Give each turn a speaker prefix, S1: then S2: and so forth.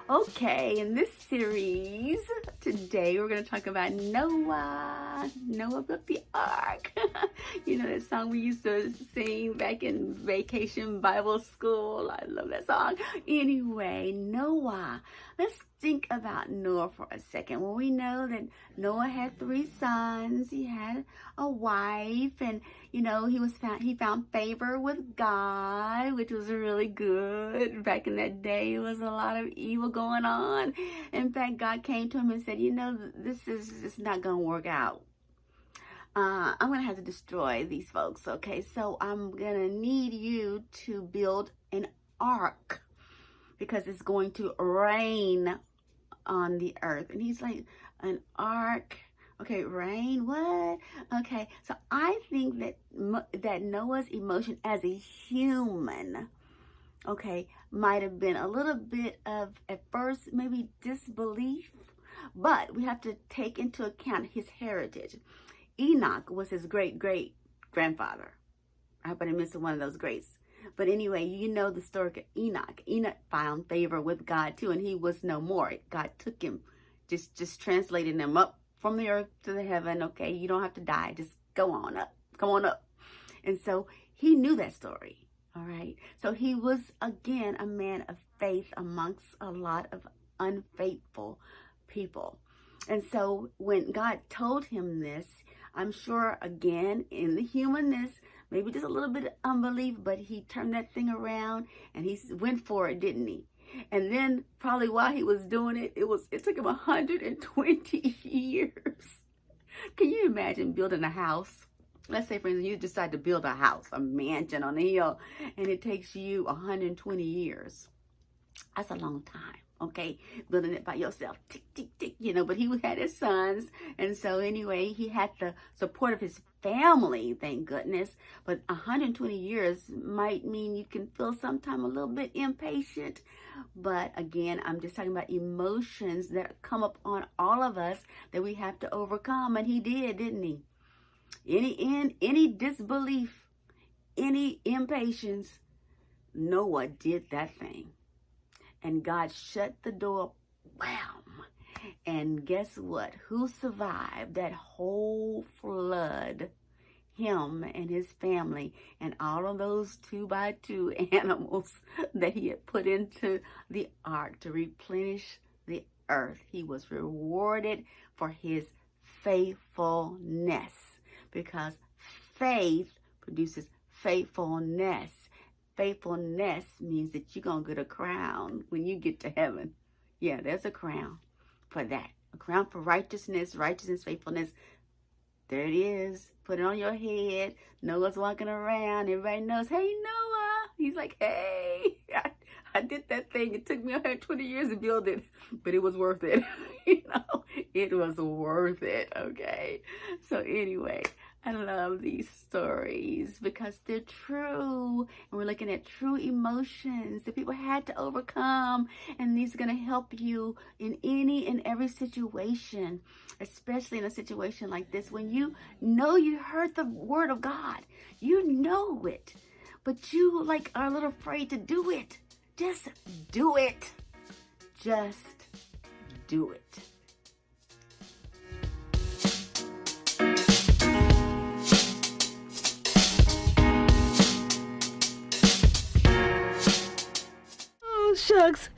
S1: Okay, in this series, today we're going to talk about Noah. Noah built the ark. You know that song we used to sing back in vacation Bible school? I love that song. Anyway, Noah. Let's think about Noah for a second. Well, we know that Noah had 3 sons. He had a wife, and he found favor with God, which was really good. Back in that day, it was a lot of evil going on. In fact, God came to him and said, this is not going to work out. I'm going to have to destroy these folks, okay? So I'm going to need you to build an ark because it's going to rain on the earth. And he's like, an ark? Okay, rain, what? Okay, so I think that Noah's emotion as a human, okay, might have been a little bit of, at first, maybe disbelief, but we have to take into account his heritage. Enoch was his great-great-grandfather. I hope I didn't miss one of those greats. But anyway, you know the story of Enoch. Enoch found favor with God too, and he was no more. God took him, just translated him up from the earth to the heaven. Okay, you don't have to die. Just go on up. Come on up. And so he knew that story. All right. So he was, again, a man of faith amongst a lot of unfaithful people. And so when God told him this, I'm sure, again, in the humanness, maybe just a little bit of unbelief, but he turned that thing around and he went for it, didn't he? And then probably while he was doing it, it took him 120 years. Can you imagine building a house? Let's say, for instance, you decide to build a house, a mansion on a hill, and it takes you 120 years. That's a long time. Okay, building it by yourself, tick, tick, tick, but he had his sons. And so anyway, he had the support of his family, thank goodness. But 120 years might mean you can feel sometime a little bit impatient. But again, I'm just talking about emotions that come up on all of us that we have to overcome. And he did, didn't he? Any disbelief, any impatience, Noah did that thing. And God shut the door, wham. And guess what? Who survived that whole flood? Him and his family and all of those 2x2 animals that he had put into the ark to replenish the earth. He was rewarded for his faithfulness, because faith produces faithfulness. Faithfulness means that you're going to get a crown when you get to heaven. Yeah, there's a crown for that. A crown for righteousness, faithfulness. There it is. Put it on your head. Noah's walking around. Everybody knows, hey, Noah. He's like, hey, I did that thing. It took me 120 years to build it, but it was worth it. It was worth it, okay? So anyway, I love these stories because they're true. And we're looking at true emotions that people had to overcome. And these are going to help you in any and every situation, especially in a situation like this. When you know you heard the word of God, you know it, but you are a little afraid to do it. Just do it. Just do it.
S2: Shucks,